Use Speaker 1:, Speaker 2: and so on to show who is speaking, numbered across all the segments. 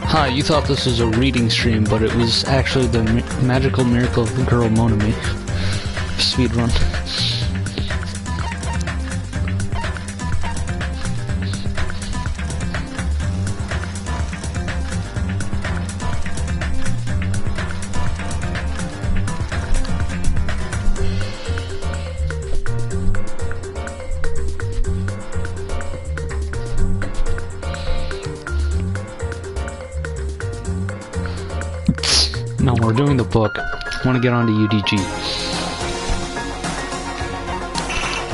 Speaker 1: Hi, you thought this was a reading stream, but it was actually the magical miracle of the girl Monami. Speedrun. No, we're doing the book. I want to get onto UDG.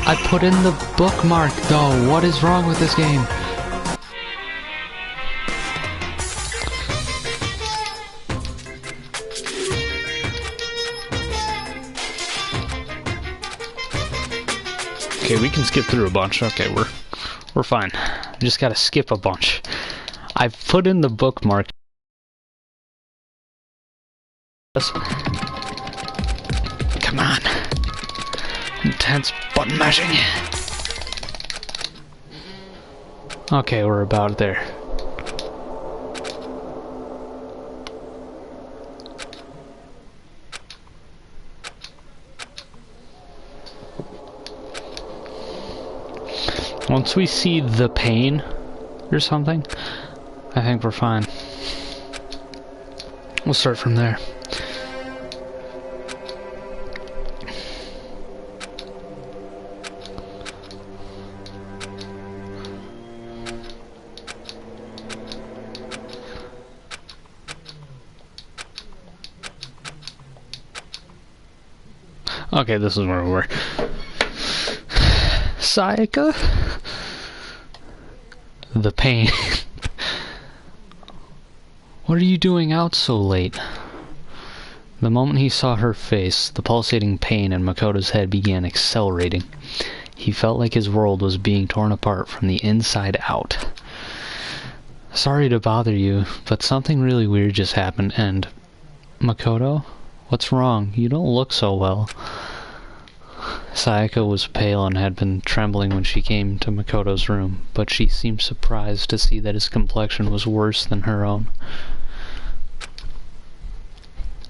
Speaker 1: I put in the bookmark, though. What is wrong with this game? Okay, we can skip through a bunch. Okay, we're fine. We just gotta skip a bunch. I put in the bookmark. Come on. Intense button mashing. Okay, we're about there. Once we see the pain or something, I think we're fine. We'll start from there. Okay, this is where we were. Sayaka? The pain. What are you doing out so late? The moment he saw her face, the pulsating pain in Makoto's head began accelerating. He felt like his world was being torn apart from the inside out. Sorry to bother you, but something really weird just happened, and... Makoto? What's wrong? You don't look so well. Sayaka was pale and had been trembling when she came to Makoto's room, but she seemed surprised to see that his complexion was worse than her own.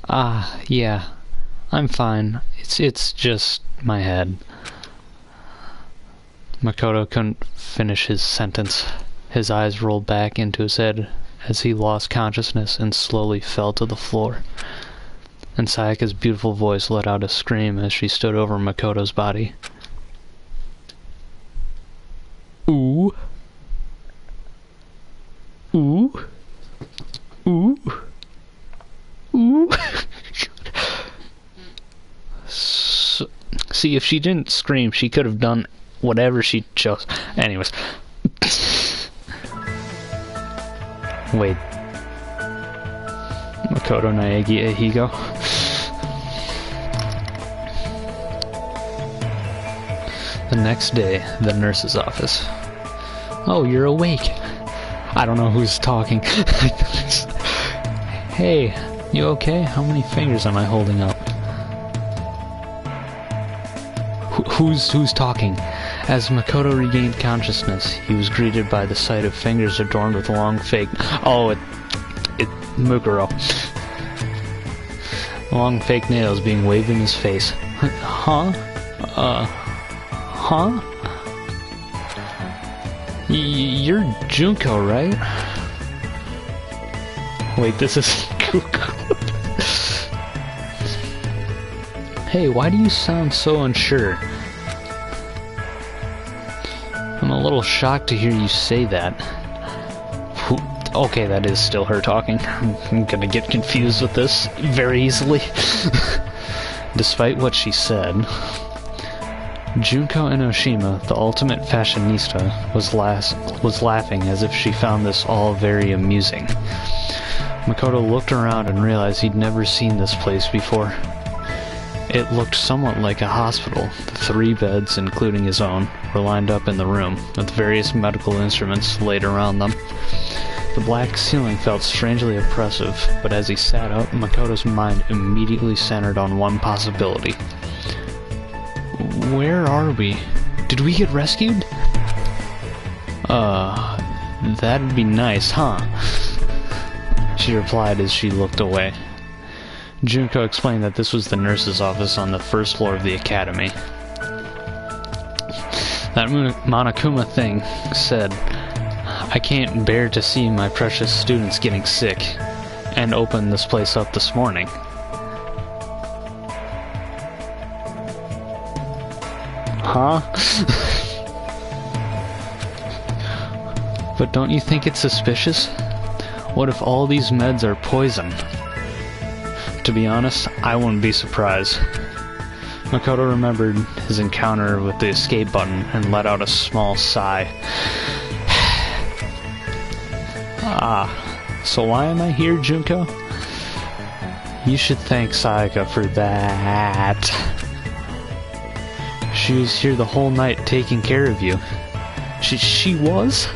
Speaker 1: Ah, yeah. I'm fine. It's just my head. Makoto couldn't finish his sentence. His eyes rolled back into his head as he lost consciousness and slowly fell to the floor. And Sayaka's beautiful voice let out a scream as she stood over Makoto's body. Ooh. Ooh. Ooh. Ooh. So, see, if she didn't scream, she could have done whatever she chose. Anyways. Wait. Makoto Naegi Ehigo. The next day, the nurse's office. Oh, you're awake. I don't know who's talking. Hey, you okay? How many fingers am I holding up? Who's talking? As Makoto regained consciousness, he was greeted by the sight of fingers adorned with long fake... Oh, it Mukuro. Long fake nails being waved in his face. Huh? Huh? You're Junko, right? Wait, this is Kuko. Hey, why do you sound so unsure? I'm a little shocked to hear you say that. Okay, that is still her talking. I'm gonna get confused with this very easily. Despite what she said, Junko Enoshima, the ultimate fashionista, was laughing as if she found this all very amusing. Makoto looked around and realized he'd never seen this place before. It looked somewhat like a hospital. The 3 beds, including his own, were lined up in the room, with various medical instruments laid around them. The black ceiling felt strangely oppressive, but as he sat up, Makoto's mind immediately centered on one possibility. Where are we? Did we get rescued? That'd be nice, huh? She replied as she looked away. Junko explained that this was the nurse's office on the first floor of the academy. That Monokuma thing said, I can't bear to see my precious students getting sick, and opened this place up this morning. Huh? But don't you think it's suspicious? What if all these meds are poison? To be honest, I wouldn't be surprised. Makoto remembered his encounter with the escape button and let out a small sigh. So why am I here, Junko? You should thank Sayaka for that. She was here the whole night taking care of you. She was?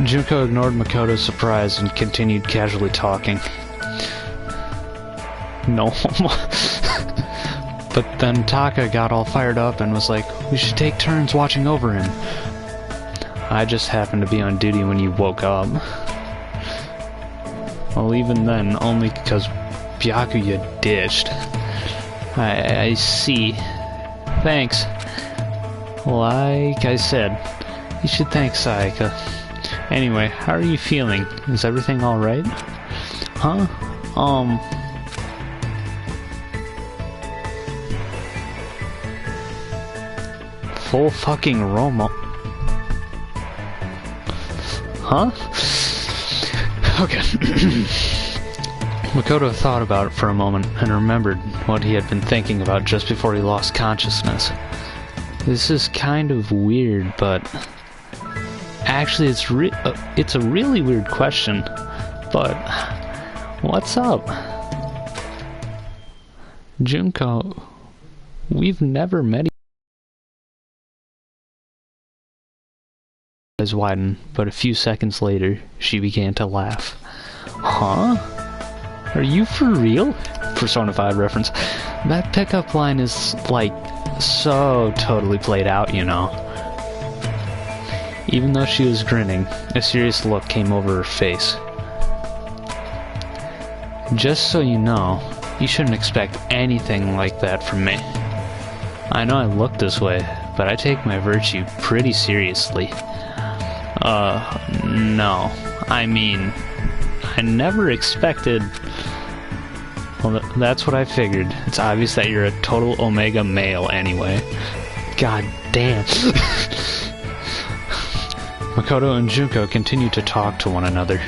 Speaker 1: Junko ignored Makoto's surprise and continued casually talking. No. But then Taka got all fired up and was like, we should take turns watching over him. I just happened to be on duty when you woke up. Well, even then, only because Byakuya ditched. I see. Thanks. Like I said, you should thank Sayaka. Anyway, how are you feeling? Is everything alright? Huh? Full fucking Romo. Huh? Okay. Makoto thought about it for a moment and remembered what he had been thinking about just before he lost consciousness. This is kind of weird, but actually it's a really weird question. But what's up? Junko, we've never met. Eyes widened, but a few seconds later, she began to laugh. Huh? Are you for real? Persona 5 reference. That pickup line is, like, so totally played out, you know. Even though she was grinning, a serious look came over her face. Just so you know, you shouldn't expect anything like that from me. I know I look this way, but I take my virtue pretty seriously. No. I mean, I never expected... Well, that's what I figured. It's obvious that you're a total Omega male anyway. God damn. Makoto and Junko continued to talk to one another.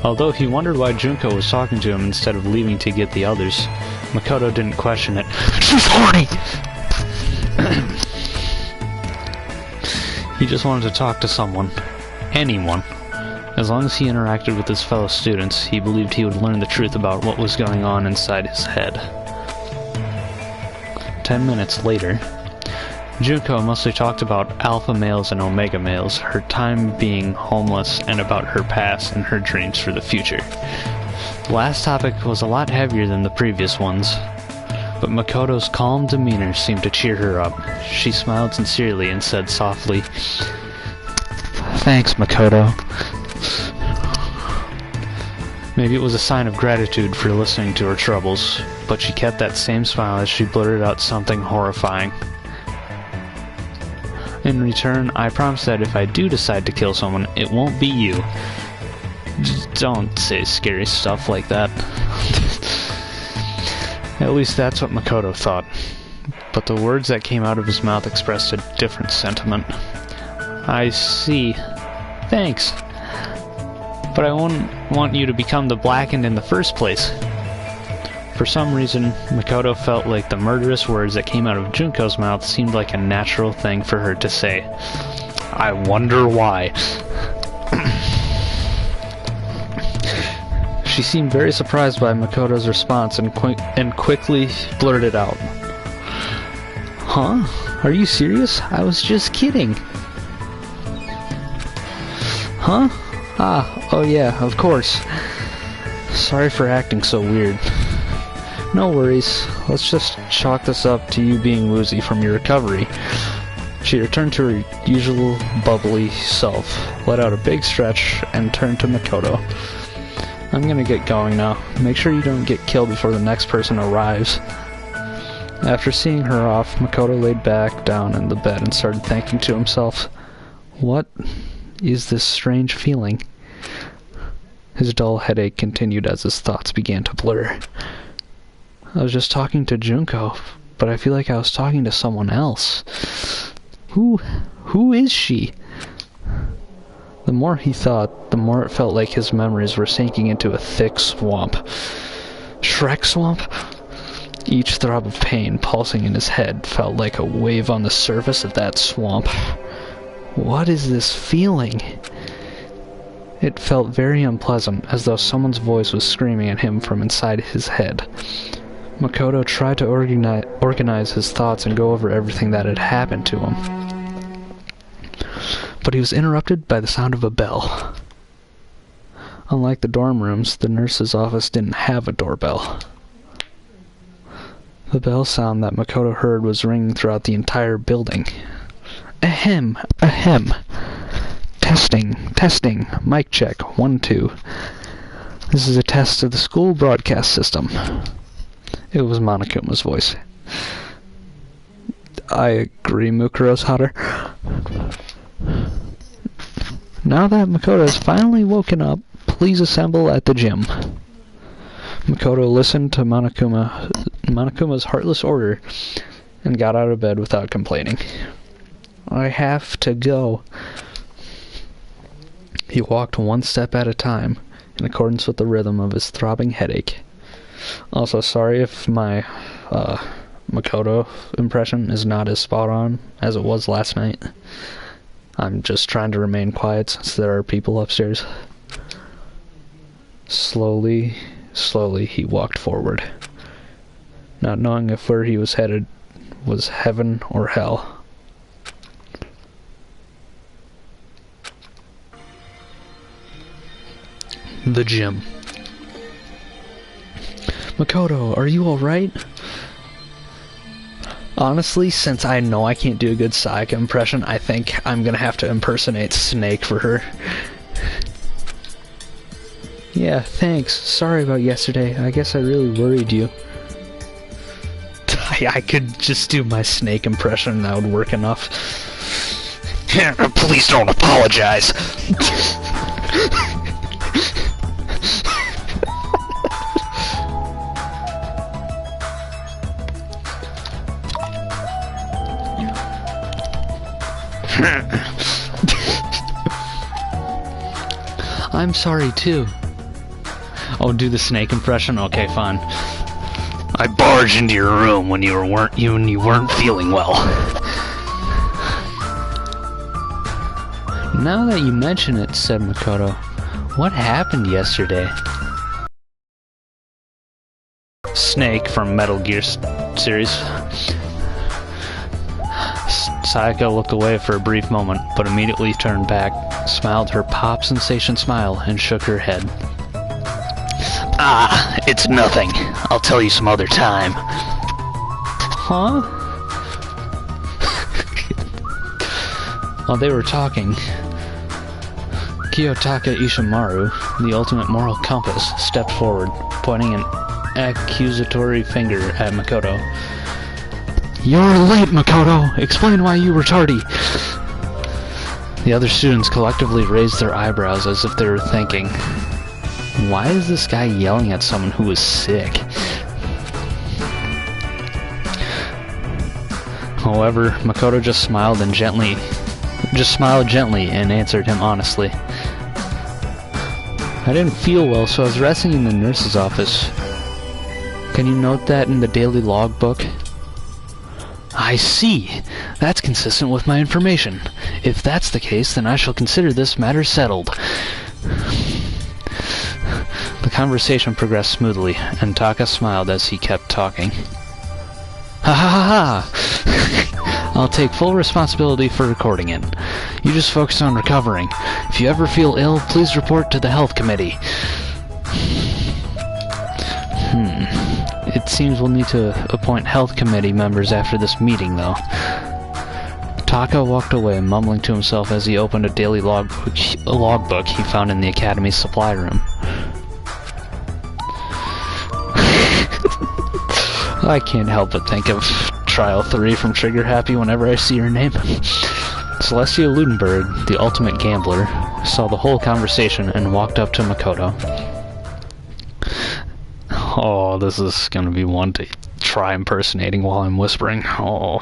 Speaker 1: Although he wondered why Junko was talking to him instead of leaving to get the others, Makoto didn't question it. She's horny! He just wanted to talk to someone. Anyone. As long as he interacted with his fellow students, he believed he would learn the truth about what was going on inside his head. 10 minutes later, Junko mostly talked about alpha males and omega males, her time being homeless, and about her past and her dreams for the future. The last topic was a lot heavier than the previous ones, but Makoto's calm demeanor seemed to cheer her up. She smiled sincerely and said softly, "Thanks, Makoto." Maybe it was a sign of gratitude for listening to her troubles, but she kept that same smile as she blurted out something horrifying. In return, I promise that if I do decide to kill someone, it won't be you. Don't say scary stuff like that. At least that's what Makoto thought. But the words that came out of his mouth expressed a different sentiment. I see. Thanks. But I wouldn't want you to become the Blackened in the first place. For some reason, Makoto felt like the murderous words that came out of Junko's mouth seemed like a natural thing for her to say. I wonder why. She seemed very surprised by Makoto's response and quickly blurted out, "Huh? Are you serious? I was just kidding." "Huh? Ah, oh yeah, of course. Sorry for acting so weird. No worries. Let's just chalk this up to you being woozy from your recovery. She returned to her usual bubbly self, let out a big stretch, and turned to Makoto. I'm gonna get going now. Make sure you don't get killed before the next person arrives. After seeing her off, Makoto laid back down in the bed and started thinking to himself, what is this strange feeling? His dull headache continued as his thoughts began to blur. I was just talking to Junko, but I feel like I was talking to someone else. Who is she? The more he thought, the more it felt like his memories were sinking into a thick swamp. Shrek Swamp? Each throb of pain pulsing in his head felt like a wave on the surface of that swamp. What is this feeling? It felt very unpleasant, as though someone's voice was screaming at him from inside his head. Makoto tried to organize his thoughts and go over everything that had happened to him. But he was interrupted by the sound of a bell. Unlike the dorm rooms, the nurse's office didn't have a doorbell. The bell sound that Makoto heard was ringing throughout the entire building. Ahem, ahem. Testing, mic check, 1, 2. This is a test of the school broadcast system. It was Monokuma's voice. I agree, Mukuro's hotter. Now that Makoto has finally woken up, please assemble at the gym. Makoto listened to Monokuma's heartless order and got out of bed without complaining. I have to go. He walked one step at a time, in accordance with the rhythm of his throbbing headache. Also, sorry if my Makoto impression is not as spot on as it was last night. I'm just trying to remain quiet since there are people upstairs. Slowly he walked forward, not knowing if where he was headed was heaven or hell. The gym. Makoto, are you alright? Honestly, since I know I can't do a good Sayaka impression, I think I'm gonna have to impersonate Snake for her. Yeah, thanks. Sorry about yesterday. I guess I really worried you. I could just do my Snake impression and that would work enough. Please don't apologize. I'm sorry too. Oh, do the Snake impression? Okay, fine. I barged into your room when you weren't feeling well. Now that you mention it, said Makoto, what happened yesterday? Snake from Metal Gear series. Sayaka looked away for a brief moment, but immediately turned back, smiled her pop sensation smile, and shook her head. Ah, it's nothing. I'll tell you some other time. Huh? While they were talking, Kiyotaka Ishimaru, the ultimate moral compass, stepped forward, pointing an accusatory finger at Makoto. You're late, Makoto! Explain why you were tardy! The other students collectively raised their eyebrows as if they were thinking, why is this guy yelling at someone who is sick? However, Makoto just smiled gently and answered him honestly. I didn't feel well, so I was resting in the nurse's office. Can you note that in the daily logbook? I see. That's consistent with my information. If that's the case, then I shall consider this matter settled. The conversation progressed smoothly, and Taka smiled as he kept talking. Ha ha ha ha! I'll take full responsibility for recording it. You just focus on recovering. If you ever feel ill, please report to the health committee. It seems we'll need to appoint health committee members after this meeting, though. Taka walked away, mumbling to himself as he opened a daily logbook he found in the academy's supply room. I can't help but think of Trial 3 from Trigger Happy whenever I see her name. Celestia Ludenberg, the ultimate gambler, saw the whole conversation and walked up to Makoto. Oh, this is gonna be one to try impersonating while I'm whispering. Oh.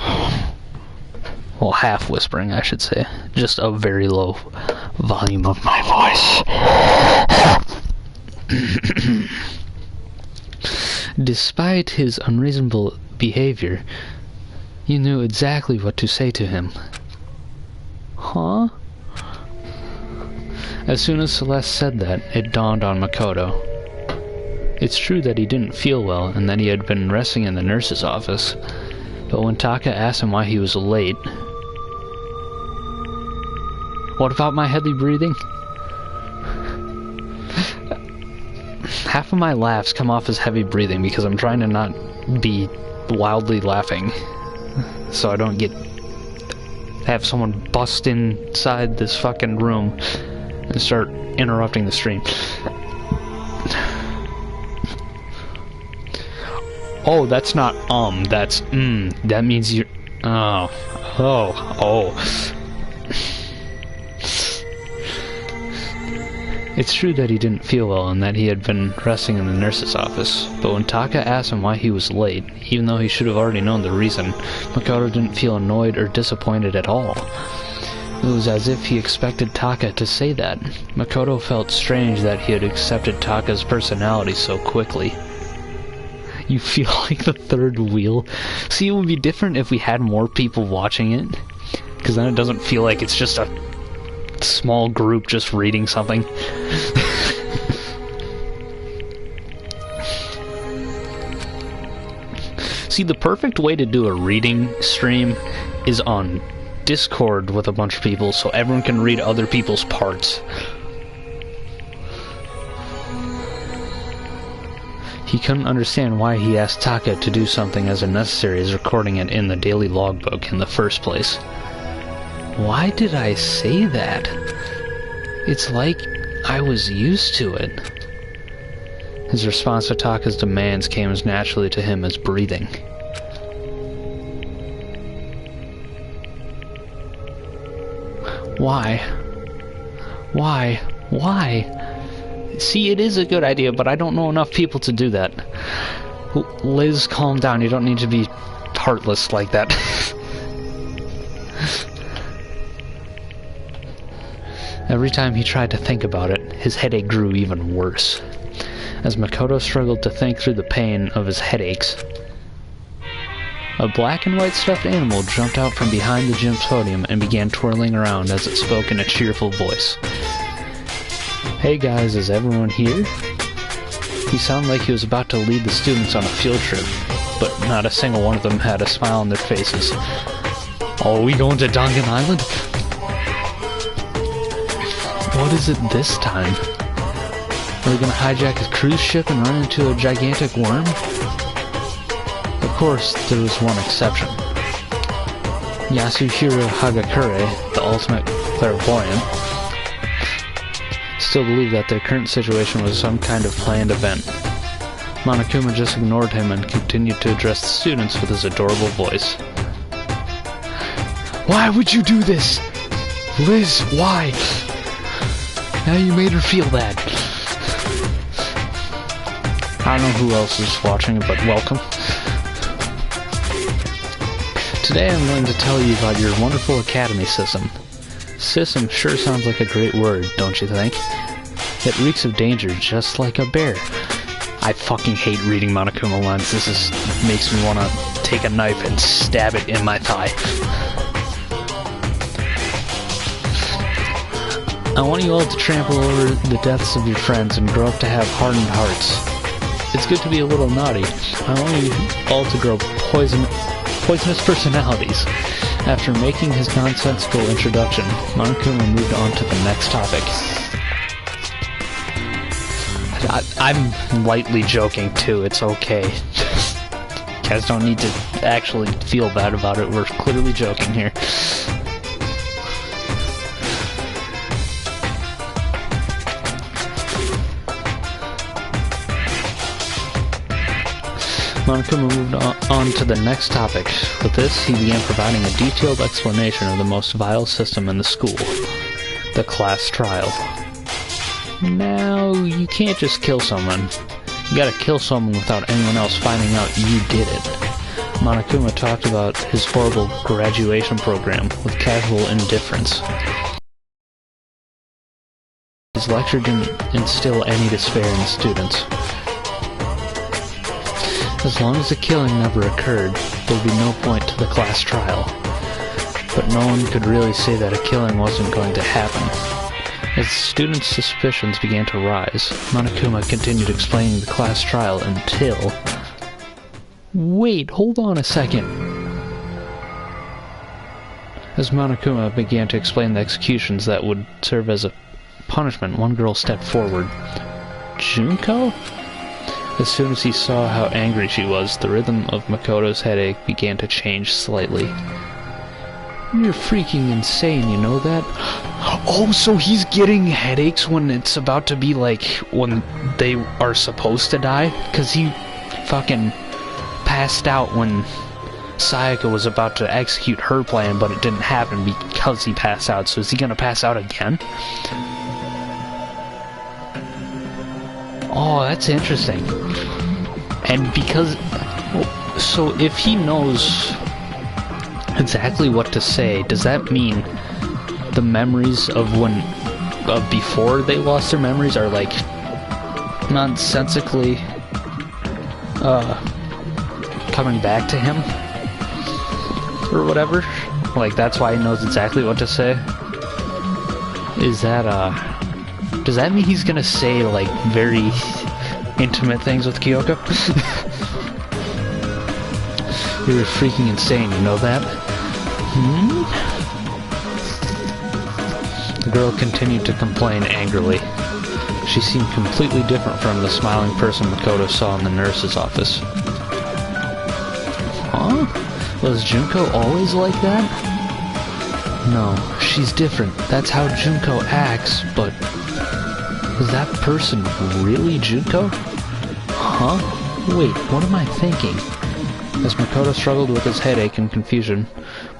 Speaker 1: Well, half whispering, I should say. Just a very low volume of my voice. Despite his unreasonable behavior, you knew exactly what to say to him. Huh? As soon as Celeste said that, it dawned on Makoto. It's true that he didn't feel well and that he had been resting in the nurse's office, but when Taka asked him why he was late... What about my heavy breathing? Half of my laughs come off as heavy breathing because I'm trying to not be wildly laughing, so I don't have someone bust inside this fucking room and start interrupting the stream. Oh, that's not that's that means you're oh. It's true that he didn't feel well and that he had been resting in the nurse's office, but when Taka asked him why he was late, even though he should have already known the reason, Makoto didn't feel annoyed or disappointed at all. It was as if he expected Taka to say that. Makoto felt strange that he had accepted Taka's personality so quickly. You feel like the third wheel? See, it would be different if we had more people watching it, because then it doesn't feel like it's just a small group just reading something. See, the perfect way to do a reading stream is on Discord with a bunch of people so everyone can read other people's parts. He couldn't understand why he asked Taka to do something as unnecessary as recording it in the daily logbook in the first place. Why did I say that? It's like I was used to it. His response to Taka's demands came as naturally to him as breathing. Why? See, it is a good idea, but I don't know enough people to do that. Liz, calm down. You don't need to be heartless like that. Every time he tried to think about it, his headache grew even worse. As Makoto struggled to think through the pain of his headaches, a black and white stuffed animal jumped out from behind the gym's podium and began twirling around as it spoke in a cheerful voice. Hey guys, is everyone here? He sounded like he was about to lead the students on a field trip, but not a single one of them had a smile on their faces. Oh, are we going to Dongan Island? What is it this time? Are we gonna hijack a cruise ship and run into a gigantic worm? Of course, there was one exception. Yasuhiro Hagakure, the ultimate clairvoyant, still believed that their current situation was some kind of planned event. Monokuma just ignored him and continued to address the students with his adorable voice. Why would you do this? Liz, why? Now you made her feel that. I don't know who else is watching, but welcome. Today I'm going to tell you about your wonderful academy system. System sure sounds like a great word, don't you think? It reeks of danger just like a bear. I fucking hate reading Monokuma lines. This makes me want to take a knife and stab it in my thigh. I want you all to trample over the deaths of your friends and grow up to have hardened hearts. It's good to be a little naughty. I want you all to grow poisonous personalities. After making his nonsensical introduction, Monokuma moved on to the next topic. I'm lightly joking too, it's okay. You guys don't need to actually feel bad about it, we're clearly joking here. Monokuma moved on to the next topic. With this, he began providing a detailed explanation of the most vile system in the school, the class trial. Now, you can't just kill someone. You gotta kill someone without anyone else finding out you did it. Monokuma talked about his horrible graduation program with casual indifference. His lecture didn't instill any despair in the students. As long as the killing never occurred, there'd be no point to the class trial. But no one could really say that a killing wasn't going to happen. As the students' suspicions began to rise, Monokuma continued explaining the class trial until... Wait, hold on a second. As Monokuma began to explain the executions that would serve as a punishment, one girl stepped forward. Junko? As soon as he saw how angry she was, the rhythm of Makoto's headache began to change slightly. You're freaking insane, you know that? Oh, so he's getting headaches when it's about to be like, when they are supposed to die? Because he fucking passed out when Sayaka was about to execute her plan, but it didn't happen because he passed out. So is he gonna pass out again? Oh, that's interesting. And because... So if he knows exactly what to say, does that mean the memories of before they lost their memories are like nonsensically coming back to him? Or whatever? Like that's why he knows exactly what to say? Is that does that mean he's gonna say, like, very intimate things with Kyoko? You're freaking insane, you know that? The girl continued to complain angrily. She seemed completely different from the smiling person Makoto saw in the nurse's office. Huh? Was Junko always like that? No, she's different. That's how Junko acts, but... Was that person really Junko? Huh? Wait, what am I thinking? As Makoto struggled with his headache and confusion,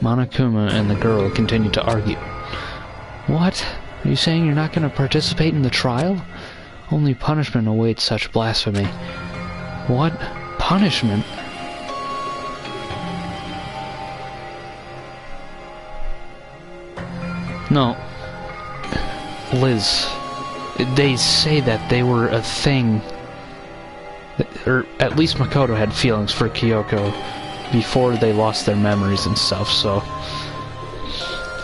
Speaker 1: Monokuma and the girl continued to argue. What? Are you saying you're not going to participate in the trial? Only punishment awaits such blasphemy. What? Punishment? No. Liz... They say that they were a thing, or at least Makoto had feelings for Kyoko before they lost their memories and stuff, so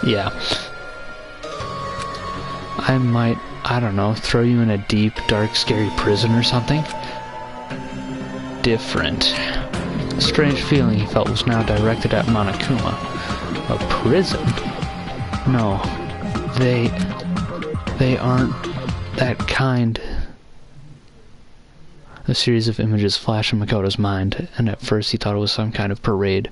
Speaker 1: yeah. I might, I don't know, throw you in a deep, dark, scary prison or something? Different. A strange feeling he felt was now directed at Monokuma. A prison? No, they aren't that kind. A series of images flashed in Makoto's mind, and at first he thought it was some kind of parade.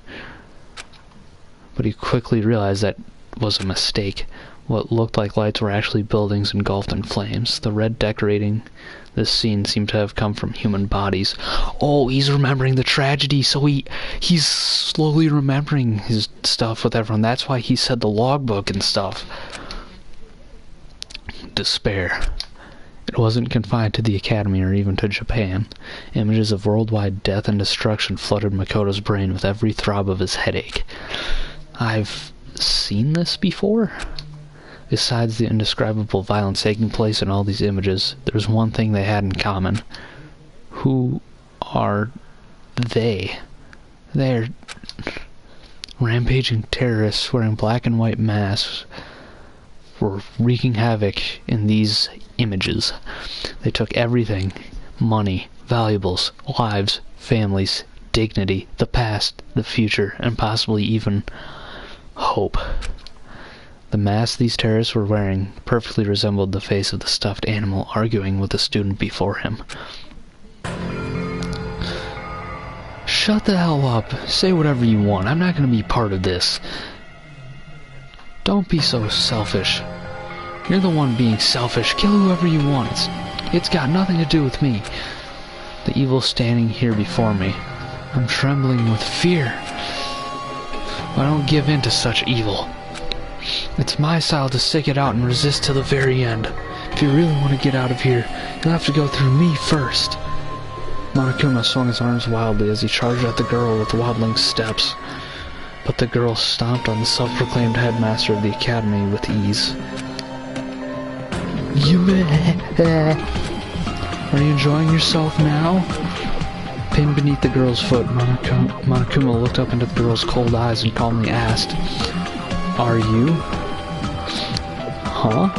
Speaker 1: But he quickly realized that was a mistake. What looked like lights were actually buildings engulfed in flames. The red decorating this scene seemed to have come from human bodies. Oh, he's remembering the tragedy, so he's slowly remembering his stuff with everyone. That's why he said the logbook and stuff. Despair. It wasn't confined to the academy or even to Japan. Images of worldwide death and destruction flooded Makoto's brain with every throb of his headache. I've seen this before? Besides the indescribable violence taking place in all these images, there's one thing they had in common. Who are they? They're rampaging terrorists wearing black and white masks were wreaking havoc in these images. They took everything, money, valuables, lives, families, dignity, the past, the future, and possibly even hope. The mask these terrorists were wearing perfectly resembled the face of the stuffed animal arguing with the student before him. Shut the hell up. Say whatever you want. I'm not going to be part of this. Don't be so selfish. You're the one being selfish. Kill whoever you want. It's got nothing to do with me. The evil standing here before me. I'm trembling with fear. I don't give in to such evil. It's my style to stick it out and resist to the very end. If you really want to get out of here, you'll have to go through me first. Monokuma swung his arms wildly as he charged at the girl with wobbling steps. But the girl stomped on the self-proclaimed headmaster of the academy with ease. Are you enjoying yourself now? Pinned beneath the girl's foot, Monokuma looked up into the girl's cold eyes and calmly asked, "Are you?" Huh?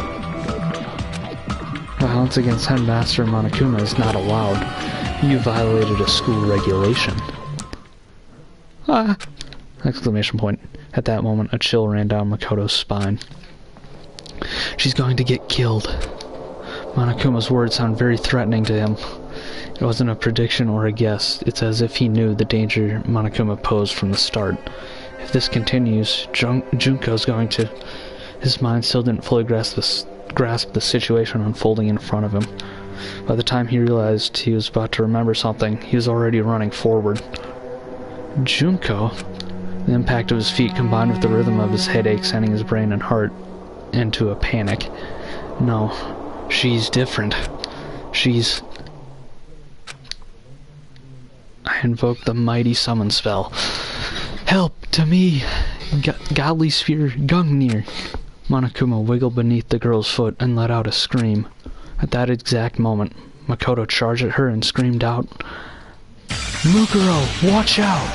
Speaker 1: Violence against Headmaster Monokuma is not allowed. You violated a school regulation. Ah! Exclamation point. At that moment, a chill ran down Makoto's spine. She's going to get killed. Monokuma's words sound very threatening to him. It wasn't a prediction or a guess. It's as if he knew the danger Monokuma posed from the start. If this continues, Junko's going to... His mind still didn't fully grasp the situation unfolding in front of him. By the time he realized he was about to remember something, he was already running forward. Junko? The impact of his feet combined with the rhythm of his headache sending his brain and heart into a panic. No, she's different. She's... I invoked the mighty summon spell. Help to me! Godly sphere Gungnir! Monokuma wiggled beneath the girl's foot and let out a scream. At that exact moment, Makoto charged at her and screamed out, "Mukuro, watch out!"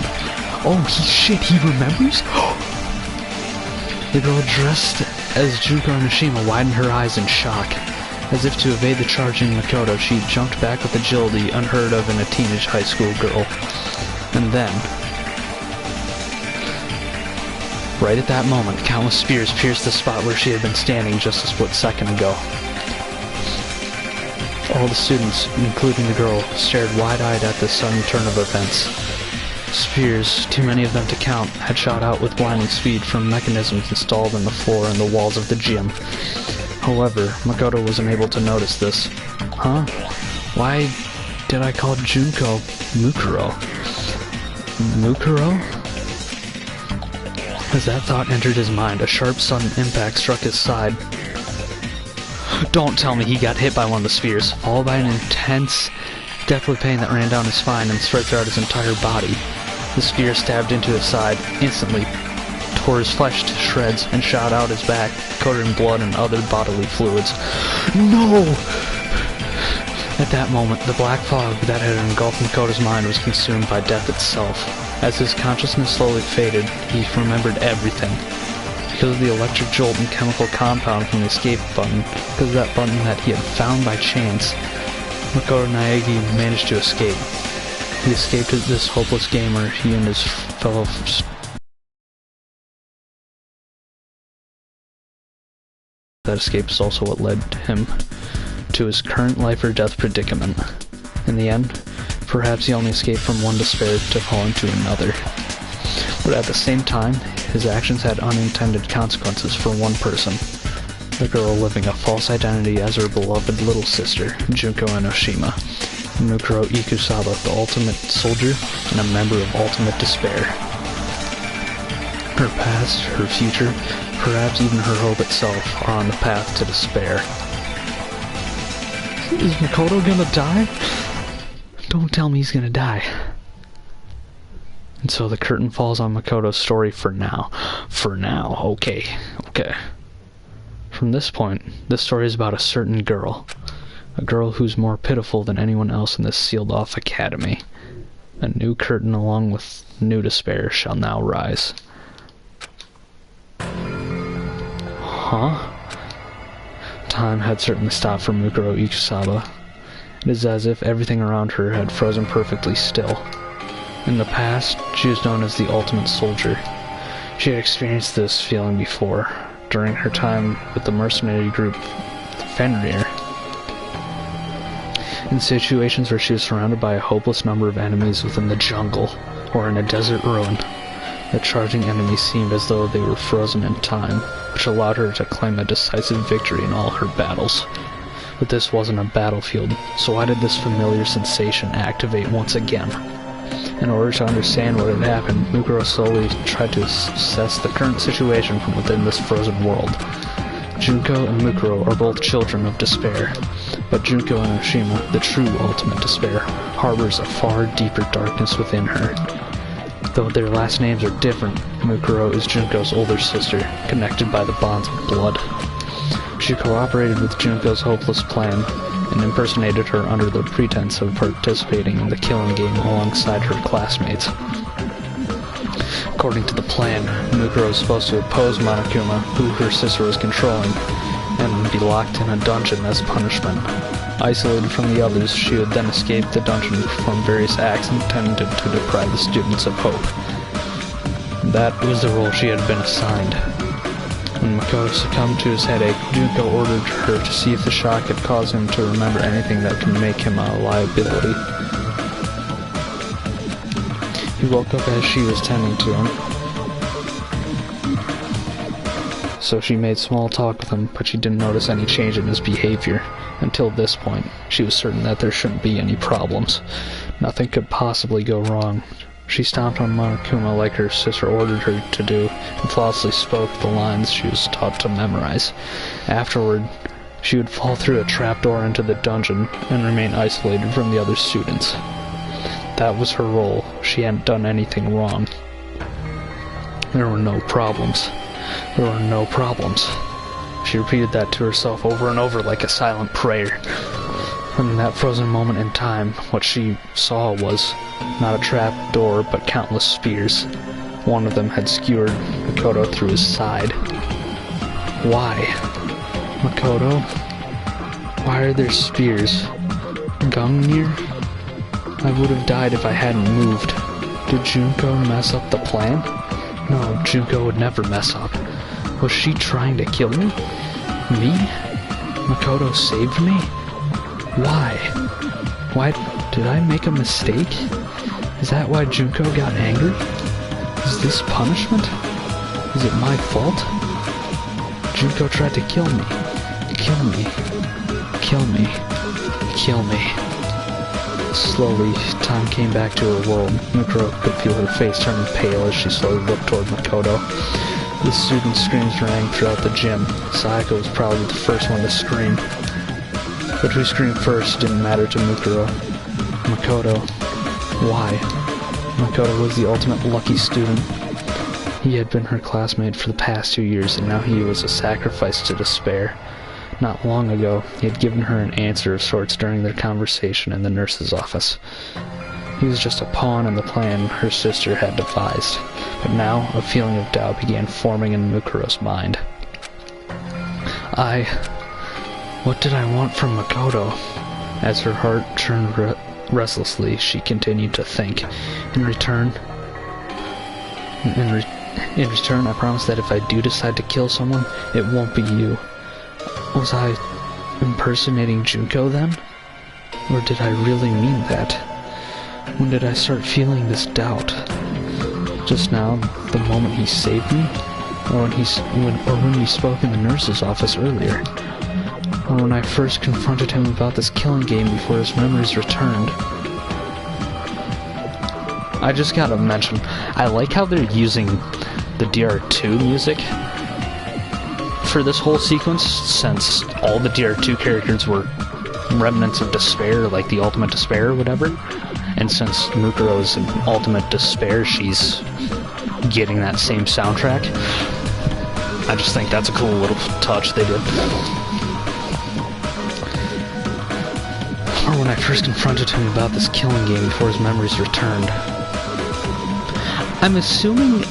Speaker 1: Oh, shit, he remembers? The girl dressed as Junko Nishima widened her eyes in shock. As if to evade the charging Makoto, she jumped back with agility unheard of in a teenage high school girl. And then... right at that moment, countless spears pierced the spot where she had been standing just a split second ago. All the students, including the girl, stared wide-eyed at this sudden turn of events. Spears, too many of them to count, had shot out with blinding speed from mechanisms installed in the floor and the walls of the gym. However, Makoto was unable to notice this. Huh? Why did I call Junko Mukuro? Mukuro? As that thought entered his mind, a sharp, sudden impact struck his side. Don't tell me he got hit by one of the spheres, followed by an intense, deathly pain that ran down his spine and spread throughout his entire body. The spear stabbed into his side, instantly tore his flesh to shreds, and shot out his back, coated in blood and other bodily fluids. No! At that moment, the black fog that had engulfed Makoto's mind was consumed by death itself. As his consciousness slowly faded, he remembered everything. Because of the electric jolt and chemical compound from the escape button, because of that button that he had found by chance, Makoto Naegi managed to escape. He escaped this hopeless gamer, he and his fellow... That escape is also what led him to his current life or death predicament. In the end, perhaps he only escaped from one despair to fall into another. But at the same time, his actions had unintended consequences for one person. The girl living a false identity as her beloved little sister, Junko Enoshima. Mukuro Ikusaba, the ultimate soldier and a member of Ultimate Despair. Her past, her future, perhaps even her hope itself are on the path to despair. Is Makoto gonna die? Don't tell me he's gonna die. And so the curtain falls on Makoto's story for now. For now, okay. From this point, this story is about a certain girl. A girl who's more pitiful than anyone else in this sealed-off academy. A new curtain along with new despair shall now rise. Huh? Time had certainly stopped for Mukuro Ikusaba. It is as if everything around her had frozen perfectly still. In the past, she was known as the Ultimate Soldier. She had experienced this feeling before, during her time with the mercenary group Fenrir. In situations where she was surrounded by a hopeless number of enemies within the jungle or in a desert ruin, the charging enemies seemed as though they were frozen in time, which allowed her to claim a decisive victory in all her battles. But this wasn't a battlefield, so why did this familiar sensation activate once again? In order to understand what had happened, Mukuro slowly tried to assess the current situation from within this frozen world. Junko and Mukuro are both children of despair, but Junko and Oshima, the true ultimate despair, harbors a far deeper darkness within her. Though their last names are different, Mukuro is Junko's older sister, connected by the bonds of blood. She cooperated with Junko's hopeless plan and impersonated her under the pretense of participating in the killing game alongside her classmates. According to the plan, Mukuro was supposed to oppose Monokuma, who her sister was controlling, and be locked in a dungeon as punishment. Isolated from the others, she would then escape the dungeon and perform various acts intended to deprive the students of hope. That was the role she had been assigned. When Makoto succumbed to his headache, Junko ordered her to see if the shock had caused him to remember anything that could make him a liability. He woke up as she was tending to him, so she made small talk with him, but she didn't notice any change in his behavior. Until this point, she was certain that there shouldn't be any problems. Nothing could possibly go wrong. She stomped on Monokuma like her sister ordered her to do, and flawlessly spoke the lines she was taught to memorize. Afterward, she would fall through a trapdoor into the dungeon and remain isolated from the other students. That was her role. She hadn't done anything wrong. There were no problems. There were no problems. She repeated that to herself over and over like a silent prayer. And in that frozen moment in time, what she saw was not a trap door, but countless spears. One of them had skewered Makoto through his side. Why? Makoto? Why are there spears? Gungnir? I would have died if I hadn't moved. Did Junko mess up the plan? No, Junko would never mess up. Was she trying to kill me? Me? Makoto saved me? Why? Why did I make a mistake? Is that why Junko got angry? Is this punishment? Is it my fault? Junko tried to kill me. Kill me. Kill me. Kill me. Slowly, time came back to her world. Mukuro could feel her face turning pale as she slowly looked toward Makoto. The students' screams rang throughout the gym. Sayaka was probably the first one to scream. But who screamed first didn't matter to Mukuro. Makoto. Why? Makoto was the ultimate lucky student. He had been her classmate for the past 2 years, and now he was a sacrifice to despair. Not long ago, he had given her an answer of sorts during their conversation in the nurse's office. He was just a pawn in the plan her sister had devised, but now a feeling of doubt began forming in Mukuro's mind. What did I want from Makoto? As her heart churned restlessly, she continued to think. In return, I promise that if I do decide to kill someone, it won't be you. Was I impersonating Junko then? Or did I really mean that? When did I start feeling this doubt? Just now, the moment he saved me? Or when we spoke in the nurse's office earlier? Or when I first confronted him about this killing game before his memories returned? I just gotta mention, I like how they're using the DR2 music for this whole sequence, since all the DR2 characters were remnants of despair, like the ultimate despair or whatever. And since Mukuro is an ultimate despair, she's getting that same soundtrack. I just think that's a cool little touch they did. Or when I first confronted him about this killing game before his memories returned. I'm assuming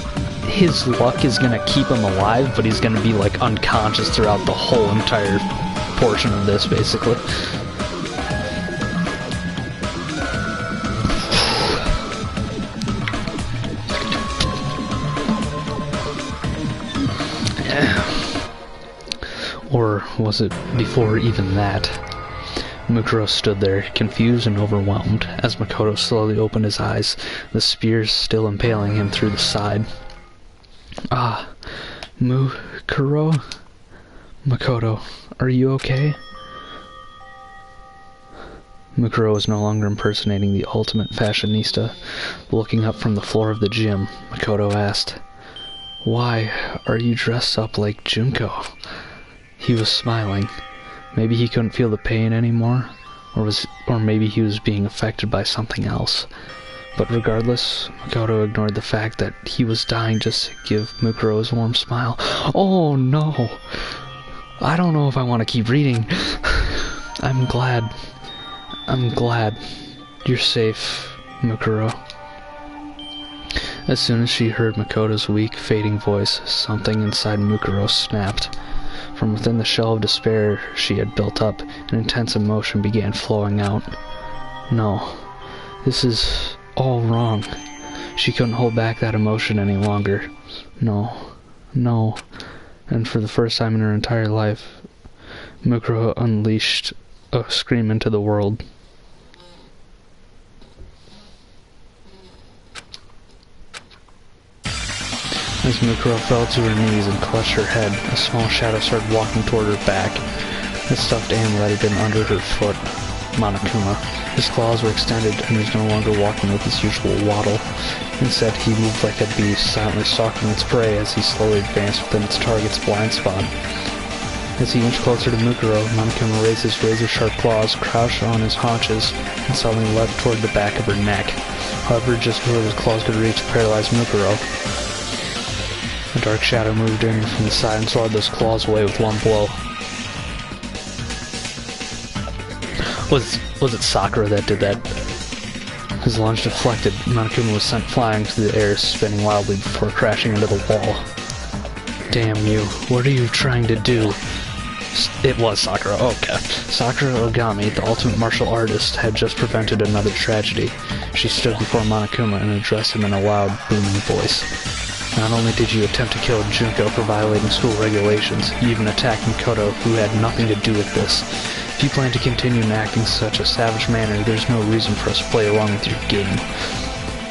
Speaker 1: his luck is gonna keep him alive, but he's gonna be like unconscious throughout the whole entire portion of this, basically. Or was it before even that? Mukuro stood there, confused and overwhelmed, as Makoto slowly opened his eyes, the spears still impaling him through the side. Ah, Mukuro? Makoto, are you okay? Mukuro was no longer impersonating the ultimate fashionista. Looking up from the floor of the gym, Makoto asked, "Why are you dressed up like Junko?" He was smiling. Maybe he couldn't feel the pain anymore, or maybe he was being affected by something else. But regardless, Makoto ignored the fact that he was dying just to give Mukuro his warm smile. Oh no! I don't know if I want to keep reading. I'm glad you're safe, Mukuro. As soon as she heard Makoto's weak, fading voice, something inside Mukuro snapped. From within the shell of despair she had built up, an intense emotion began flowing out. No, this is all wrong. She couldn't hold back that emotion any longer. No. And for the first time in her entire life, Mukuro unleashed a scream into the world. As Mukuro fell to her knees and clutched her head, a small shadow started walking toward her back. The stuffed amulet had been under her foot. Monokuma. His claws were extended, and he was no longer walking with his usual waddle. Instead, he moved like a beast, silently stalking its prey as he slowly advanced within its target's blind spot. As he inched closer to Mukuro, Monokuma raised his razor-sharp claws, crouched on his haunches, and suddenly leapt toward the back of her neck. However, just before his claws could reach the paralyzed Mukuro, a dark shadow moved in from the side and swallowed those claws away with one blow. Was it Sakura that did that? His lunge deflected. Monokuma was sent flying through the air, spinning wildly before crashing into the wall. Damn you, what are you trying to do? It was Sakura, okay. Sakura Ogami, the ultimate martial artist, had just prevented another tragedy. She stood before Monokuma and addressed him in a loud, booming voice. Not only did you attempt to kill Junko for violating school regulations, you even attacked Makoto, who had nothing to do with this. If you plan to continue in acting such a savage manner, there's no reason for us to play along with your game.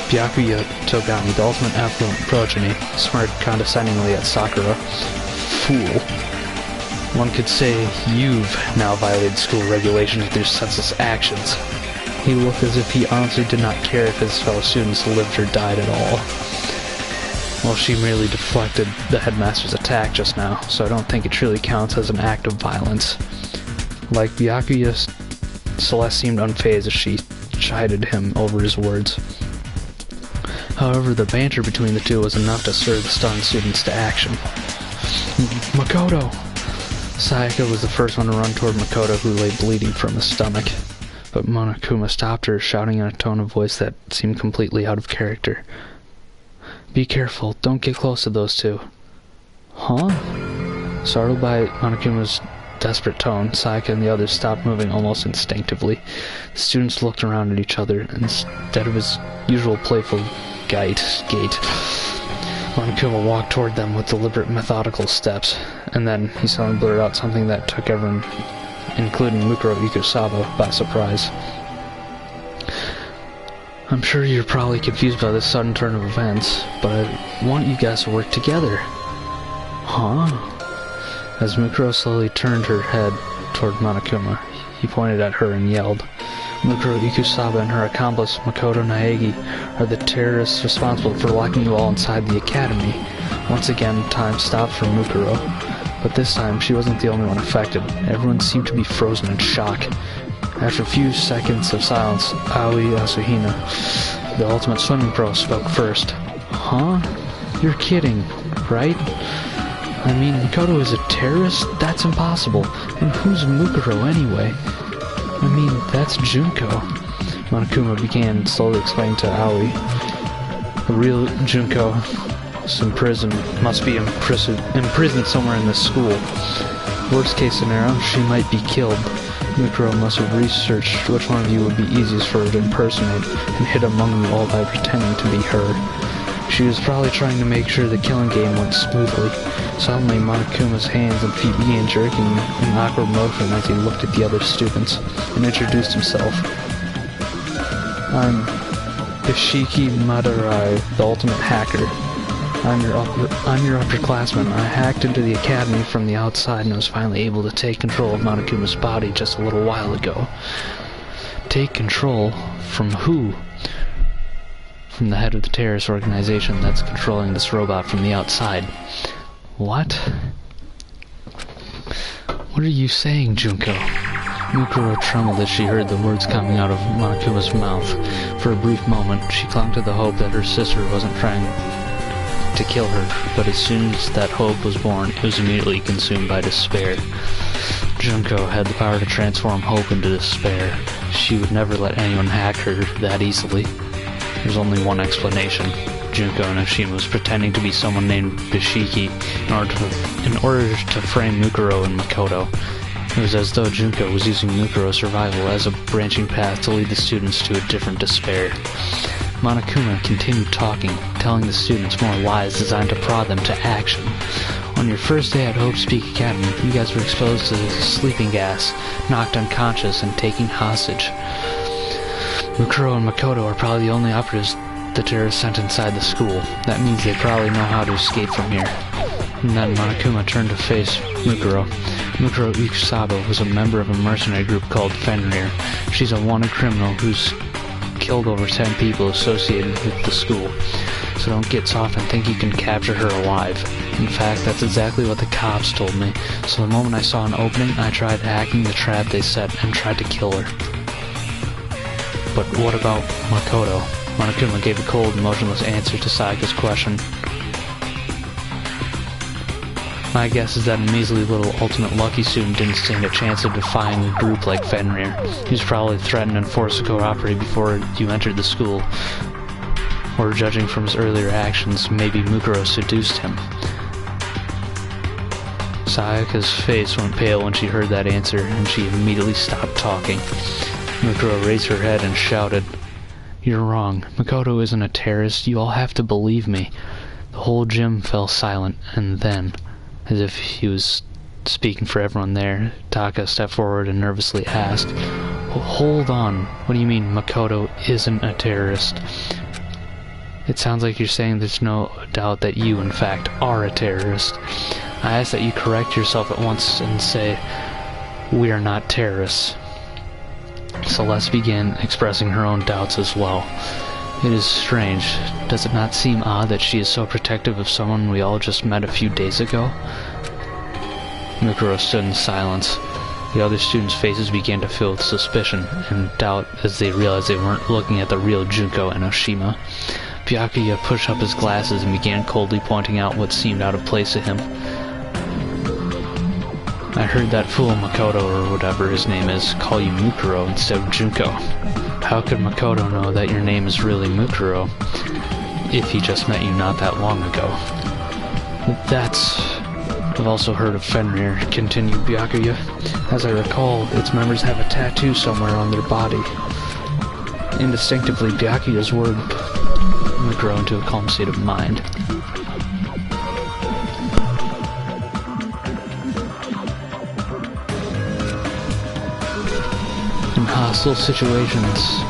Speaker 1: Byakuya Togami, the ultimate affluent progeny, smirked condescendingly at Sakura. Fool. One could say you've now violated school regulations with your senseless actions. He looked as if he honestly did not care if his fellow students lived or died at all. Well, she merely deflected the headmaster's attack just now, so I don't think it truly counts as an act of violence. Like Byakuya, Celeste seemed unfazed as she chided him over his words. However, the banter between the two was enough to stir the stunned students to action. Makoto! Sayaka was the first one to run toward Makoto, who lay bleeding from his stomach. But Monokuma stopped her, shouting in a tone of voice that seemed completely out of character. Be careful, don't get close to those two. Huh? Startled by Monokuma's desperate tone, Sayaka and the others stopped moving almost instinctively. The students looked around at each other, and instead of his usual playful gait, Monokuma walked toward them with deliberate, methodical steps, and then he suddenly blurted out something that took everyone, including Mukuro Ikusaba, by surprise. I'm sure you're probably confused by this sudden turn of events, but I want you guys to work together. Huh? As Mukuro slowly turned her head toward Monokuma, he pointed at her and yelled, Mukuro Ikusaba and her accomplice, Makoto Naegi, are the terrorists responsible for locking you all inside the academy. Once again, time stopped for Mukuro, but this time she wasn't the only one affected. Everyone seemed to be frozen in shock. After a few seconds of silence, Aoi Asuhina, the ultimate swimming pro, spoke first. Huh? You're kidding, right? I mean, Makoto is a terrorist? That's impossible. And who's Mukuro anyway? I mean, that's Junko. Monokuma began slowly explaining to Aoi. The real Junko is in prison, must be imprisoned somewhere in this school. Worst case scenario, she might be killed. Mukuro must have researched which one of you would be easiest for her to impersonate and hid among you all by pretending to be her. She was probably trying to make sure the killing game went smoothly. Suddenly, Monokuma's hands and feet began jerking in awkward motion as he looked at the other students and introduced himself. I'm Ishiki Madurai, the ultimate hacker. I'm your upperclassman. I hacked into the academy from the outside and was finally able to take control of Monokuma's body just a little while ago. Take control from who? From the head of the terrorist organization that's controlling this robot from the outside. What? What are you saying, Junko? Mukuro trembled as she heard the words coming out of Monokuma's mouth. For a brief moment, she clung to the hope that her sister wasn't trying to kill her, but as soon as that hope was born, it was immediately consumed by despair. Junko had the power to transform hope into despair. She would never let anyone hack her that easily. There's only one explanation. Junko Enoshima was pretending to be someone named Bishiki in order to frame Mukuro and Makoto. It was as though Junko was using Mukuro's survival as a branching path to lead the students to a different despair. Monokuma continued talking, telling the students more lies designed to prod them to action. On your first day at Hope Peak Academy, you guys were exposed to sleeping gas, knocked unconscious, and taken hostage. Mukuro and Makoto are probably the only operatives the terrorists sent inside the school. That means they probably know how to escape from here. And then Monokuma turned to face Mukuro. Mukuro Ikusaba was a member of a mercenary group called Fenrir. She's a wanted criminal who's killed over 10 people associated with the school. So don't get soft and think you can capture her alive. In fact, that's exactly what the cops told me. So the moment I saw an opening, I tried hacking the trap they set and tried to kill her. But what about Makoto? Monokuma gave a cold, emotionless answer to Sayaka's question. My guess is that a measly little ultimate lucky student didn't stand a chance of defying a group like Fenrir. He was probably threatened and forced to cooperate before you entered the school. Or judging from his earlier actions, maybe Mukuro seduced him. Sayaka's face went pale when she heard that answer, and she immediately stopped talking. Mukuro raised her head and shouted, "You're wrong. Makoto isn't a terrorist. You all have to believe me." The whole gym fell silent, and then, as if he was speaking for everyone there, Taka stepped forward and nervously asked, "Hold on. What do you mean Makoto isn't a terrorist? It sounds like you're saying there's no doubt that you, in fact, are a terrorist. I ask that you correct yourself at once and say, we are not terrorists." Celeste began expressing her own doubts as well. It is strange. Does it not seem odd that she is so protective of someone we all just met a few days ago? Mukuro stood in silence. The other students' faces began to fill with suspicion and doubt as they realized they weren't looking at the real Junko Enoshima. Byakuya pushed up his glasses and began coldly pointing out what seemed out of place to him. I heard that fool Makoto, or whatever his name is, call you Mukuro instead of Junko. How could Makoto know that your name is really Mukuro if he just met you not that long ago? I've also heard of Fenrir, continued Byakuya. As I recall, its members have a tattoo somewhere on their body. Indistinctively, Byakuya's word Mukuro into a calm state of mind. In hostile situations,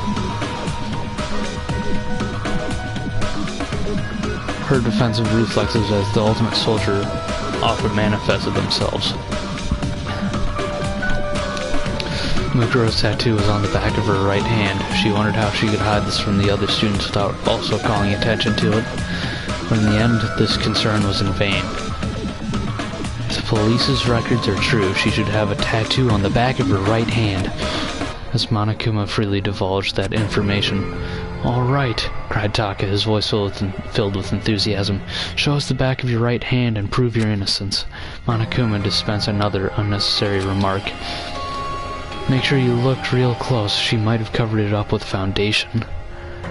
Speaker 1: her defensive reflexes as the ultimate soldier often manifested themselves. Mukuro's tattoo was on the back of her right hand. She wondered how she could hide this from the other students without also calling attention to it. But in the end, this concern was in vain. If the police's records are true, she should have a tattoo on the back of her right hand. As Monokuma freely divulged that information. "All right," cried Taka, his voice filled with enthusiasm. "Show us the back of your right hand and prove your innocence." Monokuma dispensed another unnecessary remark. "Make sure you looked real close. She might have covered it up with foundation."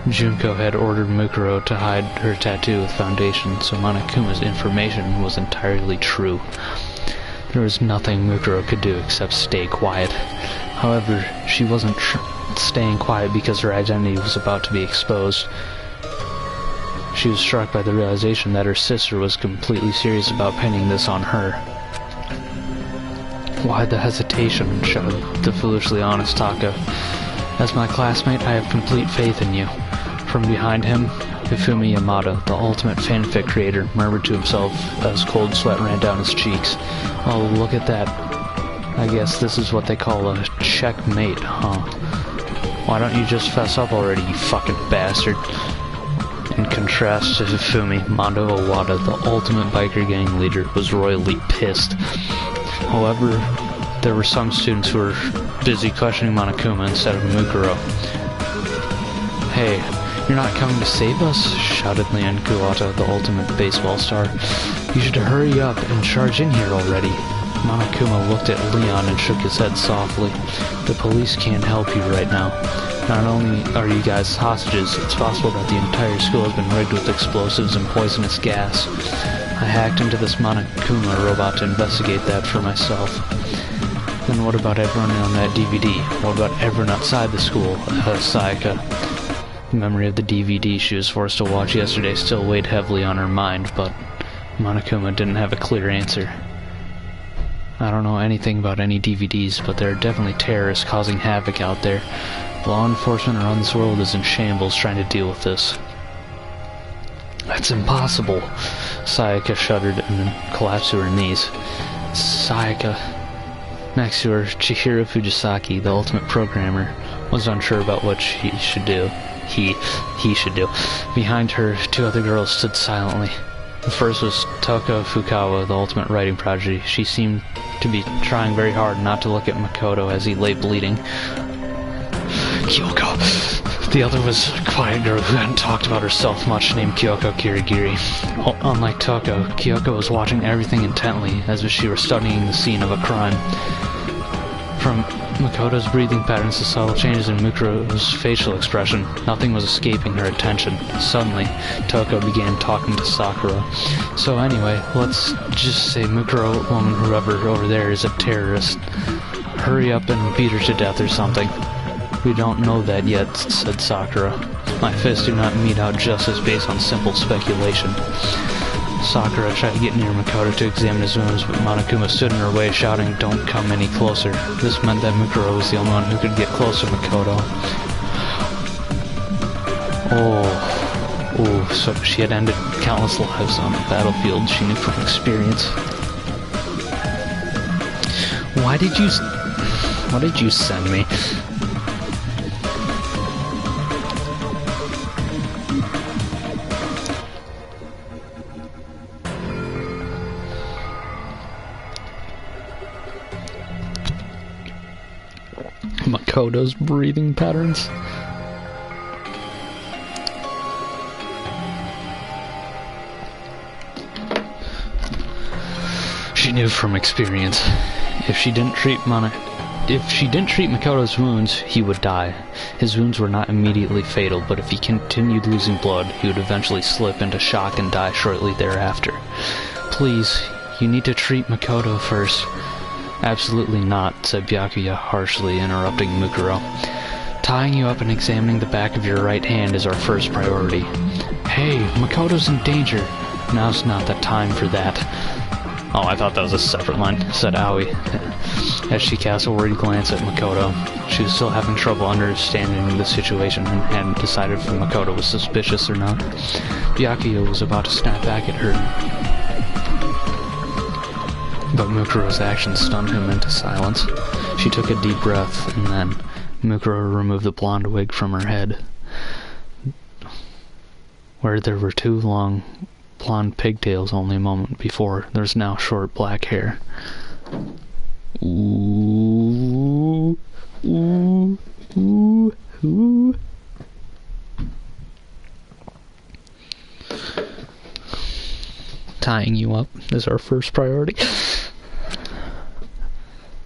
Speaker 1: Junko had ordered Mukuro to hide her tattoo with foundation, so Monokuma's information was entirely true. There was nothing Mukuro could do except stay quiet. However, she wasn't staying quiet because her identity was about to be exposed. She was struck by the realization that her sister was completely serious about pinning this on her. Why the hesitation? Shouted the foolishly honest Taka. As my classmate, I have complete faith in you. From behind him, Hifumi Yamada, the ultimate fanfic creator, murmured to himself as cold sweat ran down his cheeks. Oh, look at that. I guess this is what they call a checkmate, huh? Why don't you just fess up already, you fucking bastard? In contrast to Hifumi, Mondo Owada, the ultimate biker gang leader, was royally pissed. However, there were some students who were busy questioning Monokuma instead of Mukuro. Hey, you're not coming to save us? Shouted Leon Kuwata, the ultimate baseball star. You should hurry up and charge in here already. Monokuma looked at Leon and shook his head softly. The police can't help you right now. Not only are you guys hostages, it's possible that the entire school has been rigged with explosives and poisonous gas. I hacked into this Monokuma robot to investigate that for myself. Then what about everyone on that DVD? What about everyone outside the school? Sayaka. The memory of the DVD she was forced to watch yesterday still weighed heavily on her mind, but Monokuma didn't have a clear answer. I don't know anything about any DVDs, but there are definitely terrorists causing havoc out there. Law enforcement around this world is in shambles trying to deal with this. That's impossible. Sayaka shuddered and then collapsed to her knees. Sayaka. Next to her, Chihiro Fujisaki, the ultimate programmer, was unsure about what he should do. He should do. Behind her, two other girls stood silently. The first was Toko Fukawa, the ultimate writing prodigy. She seemed to be trying very hard not to look at Makoto as he lay bleeding. Kyoko. The other was a quiet girl who hadn't talked about herself much, named Kyoko Kirigiri. Unlike Toko, Kyoko was watching everything intently, as if she were studying the scene of a crime. From Makoto's breathing patterns to subtle changes in Mukuro's facial expression, nothing was escaping her attention. Suddenly, Toko began talking to Sakura. So anyway, let's just say Mukuro woman whoever over there is a terrorist. Hurry up and beat her to death or something. We don't know that yet, said Sakura. My fists do not mete out justice based on simple speculation. Sakura tried to get near Makoto to examine his wounds, but Monokuma stood in her way, shouting, "Don't come any closer." This meant that Mukuro was the only one who could get close to Makoto. Oh, so she had ended countless lives on the battlefield, she knew from experience. What did you send me? Makoto's breathing patterns. She knew from experience. If she didn't treat Makoto's wounds, he would die. His wounds were not immediately fatal, but if he continued losing blood, he would eventually slip into shock and die shortly thereafter. Please, you need to treat Makoto first. Absolutely not, said Byakuya harshly, interrupting Mukuro. Tying you up and examining the back of your right hand is our first priority. Hey, Makoto's in danger. Now's not the time for that. Oh, I thought that was a separate line, said Aoi, as she cast a worried glance at Makoto. She was still having trouble understanding the situation and hadn't decided if Makoto was suspicious or not. Byakuya was about to snap back at her, but Mukuro's actions stunned him into silence. She took a deep breath, and then Mukuro removed the blonde wig from her head. Where there were two long blonde pigtails only a moment before, there's now short black hair. Ooh, ooh, ooh, ooh. Tying you up is our first priority.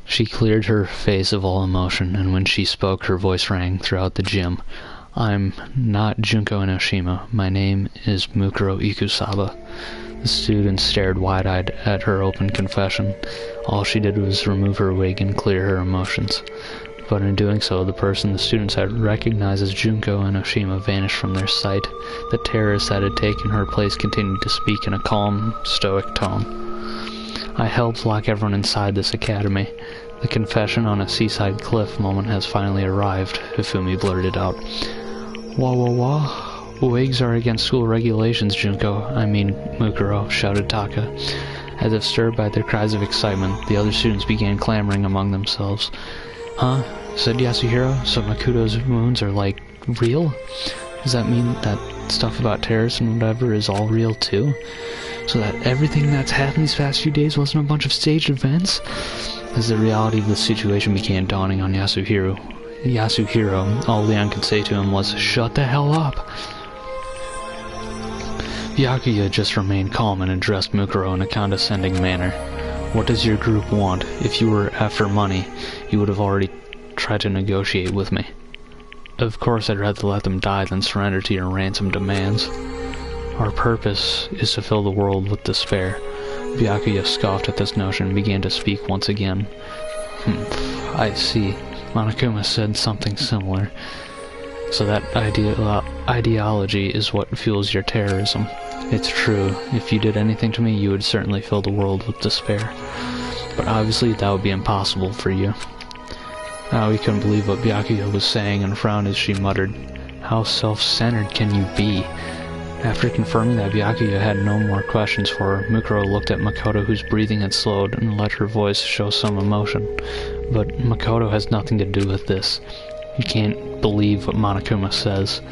Speaker 1: She cleared her face of all emotion, and when she spoke, her voice rang throughout the gym. I'm not Junko Enoshima. My name is Mukuro Ikusaba. The students stared wide-eyed at her open confession. All she did was remove her wig and clear her emotions. but in doing so, the person the students had recognized as Junko and Oshima vanished from their sight. The terrorist that had taken her place continued to speak in a calm, stoic tone. I helped lock everyone inside this academy. The confession on a seaside cliff moment has finally arrived, Hifumi blurted out. Wah wah wah. Wigs are against school regulations, Junko. I mean, Mukuro, shouted Taka. As if stirred by their cries of excitement, the other students began clamoring among themselves. Huh? Said Yasuhiro? So Makoto's wounds are, like, real? Does that mean that stuff about terrorists and whatever is all real, too? So that everything that's happened these past few days wasn't a bunch of staged events? As the reality of the situation began dawning on Yasuhiro, all Leon could say to him was, "Shut the hell up!" Byakuya just remained calm and addressed Mukuro in a condescending manner. What does your group want? If you were after money, you would have already tried to negotiate with me. Of course, I'd rather let them die than surrender to your ransom demands. Our purpose is to fill the world with despair. Byakuya scoffed at this notion and began to speak once again. I see. Monokuma said something similar. So that ideology is what fuels your terrorism. It's true. If you did anything to me, you would certainly fill the world with despair. But obviously that would be impossible for you. Aoi couldn't believe what Byakuya was saying and frowned as she muttered, "How self-centered can you be?" After confirming that Byakuya had no more questions for her, Mukuro looked at Makoto, whose breathing had slowed, and let her voice show some emotion. But Makoto has nothing to do with this. You can't believe what Monokuma says.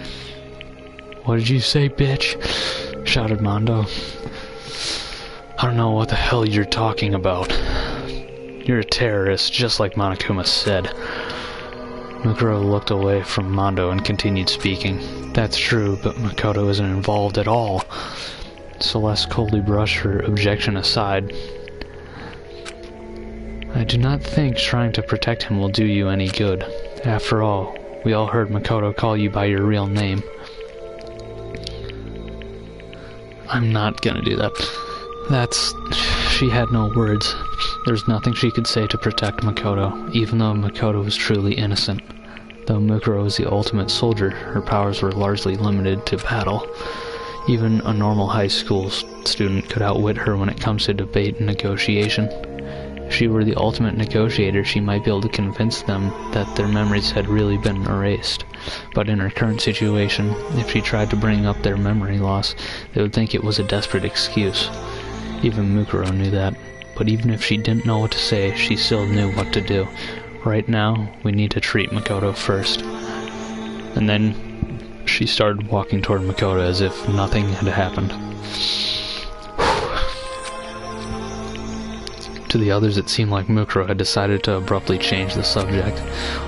Speaker 1: What did you say, bitch? Shouted Mondo. I don't know what the hell you're talking about. You're a terrorist, just like Monokuma said. Mukuro looked away from Mondo and continued speaking. That's true, but Makoto isn't involved at all. Celeste coldly brushed her objection aside. I do not think trying to protect him will do you any good. After all, we all heard Makoto call you by your real name. I'm not gonna do that. She had no words. There's nothing she could say to protect Makoto, even though Makoto was truly innocent. Though Mukuro was the ultimate soldier, her powers were largely limited to battle. Even a normal high school student could outwit her when it comes to debate and negotiation. If she were the ultimate negotiator, she might be able to convince them that their memories had really been erased. But in her current situation, if she tried to bring up their memory loss, they would think it was a desperate excuse. Even Mukuro knew that. But even if she didn't know what to say, she still knew what to do. Right now, we need to treat Makoto first. And then she started walking toward Makoto as if nothing had happened. To the others, it seemed like Mukuro had decided to abruptly change the subject.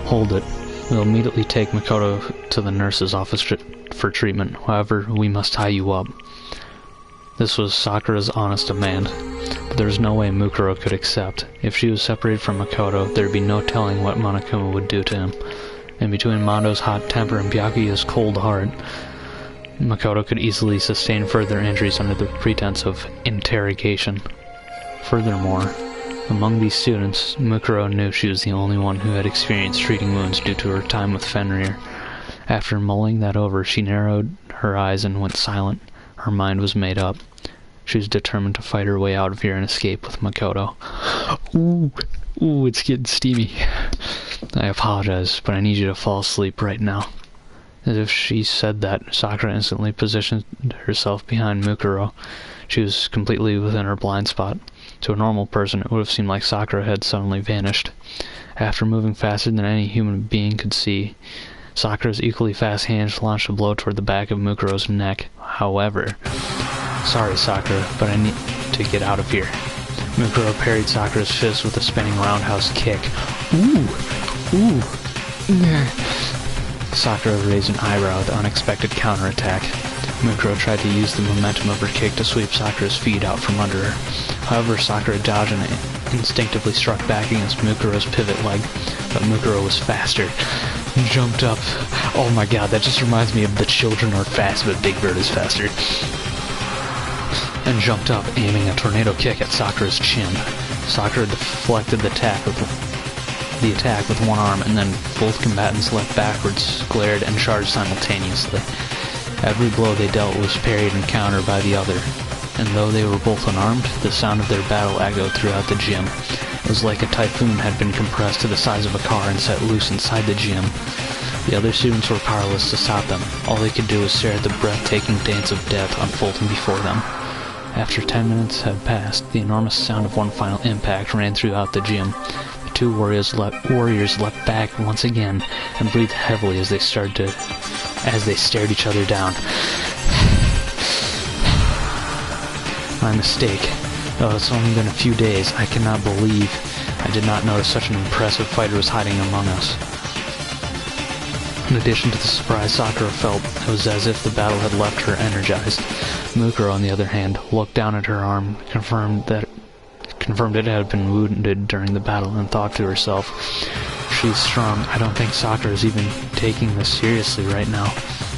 Speaker 1: Hold it. We'll immediately take Makoto to the nurse's office for treatment. However, we must tie you up. This was Sakura's honest demand, but there was no way Mukuro could accept. If she was separated from Makoto, there would be no telling what Monokuma would do to him. And between Mondo's hot temper and Byakuya's cold heart, Makoto could easily sustain further injuries under the pretense of interrogation. Furthermore, among these students, Mukuro knew she was the only one who had experienced treating wounds due to her time with Fenrir. After mulling that over, she narrowed her eyes and went silent. Her mind was made up. She was determined to fight her way out of here and escape with Makoto. Ooh, it's getting steamy. I apologize, but I need you to fall asleep right now. As if she said that, Sakura instantly positioned herself behind Mukuro. She was completely within her blind spot. To a normal person, it would have seemed like Sakura had suddenly vanished. After moving faster than any human being could see, Sakura's equally fast hands launched a blow toward the back of Mukuro's neck. However, sorry Sakura, but I need to get out of here. Mukuro parried Sakura's fist with a spinning roundhouse kick. Ooh. Sakura raised an eyebrow at the unexpected counterattack. Mukuro tried to use the momentum of her kick to sweep Sakura's feet out from under her. However, Sakura dodged and instinctively struck back against Mukuro's pivot leg, but Mukuro was faster. And jumped up. Oh my god, that just reminds me of The Children Are Fast, but Big Bird is faster. And jumped up, aiming a tornado kick at Sakura's chin. Sakura deflected the attack with the attack with one arm, and then both combatants leapt backwards, glared, and charged simultaneously. Every blow they dealt was parried and countered by the other, and though they were both unarmed, the sound of their battle echoed throughout the gym. It was like a typhoon had been compressed to the size of a car and set loose inside the gym. The other students were powerless to stop them. All they could do was stare at the breathtaking dance of death unfolding before them. After 10 minutes had passed, the enormous sound of one final impact ran throughout the gym. The two warriors leapt back once again and breathed heavily as they stared each other down. My mistake. Oh, it's only been a few days. I cannot believe I did not notice such an impressive fighter was hiding among us. In addition to the surprise Sakura felt, it was as if the battle had left her energized. Mukuro, on the other hand, looked down at her arm, confirmed it had been wounded during the battle, and thought to herself, "She's strong. I don't think Sakura is even taking this seriously right now."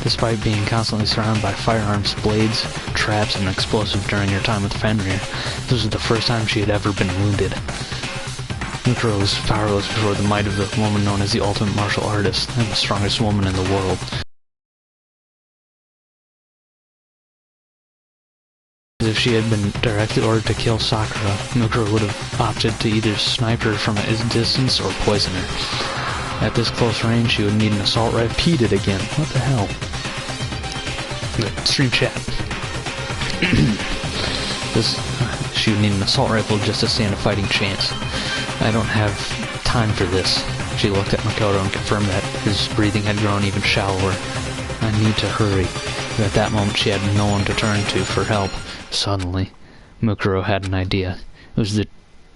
Speaker 1: Despite being constantly surrounded by firearms, blades, traps, and explosives during her time with Fenrir, this was the first time she had ever been wounded. Mukuro was powerless before the might of the woman known as the ultimate martial artist, and the strongest woman in the world. As if she had been directly ordered to kill Sakura, Mukuro would have opted to either snipe her from a distance or poison her. At this close range, she would need an assault rifle. Repeated again. What the hell? Stream chat. She would need an assault rifle just to stand a fighting chance. I don't have time for this. She looked at Makoto and confirmed that his breathing had grown even shallower. I need to hurry. But at that moment, she had no one to turn to for help. Suddenly, Mukuro had an idea. It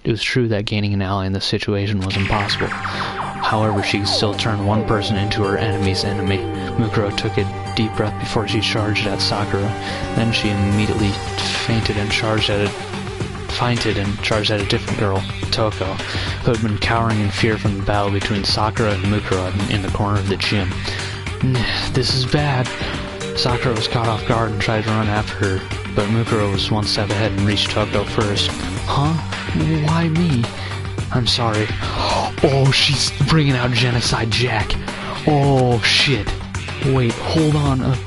Speaker 1: was true that gaining an ally in this situation was impossible. However, she could still turn one person into her enemy's enemy. Mukuro took a deep breath before she charged at Sakura. Then she immediately feinted and charged at a different girl, Toko, who had been cowering in fear from the battle between Sakura and Mukuro in the corner of the gym. This is bad. Sakura was caught off guard and tried to run after her, but Mukuro was one step ahead and reached Toko first. Huh? Why me? I'm sorry. Oh, she's bringing out Genocide Jack. Oh, shit. Wait, hold on.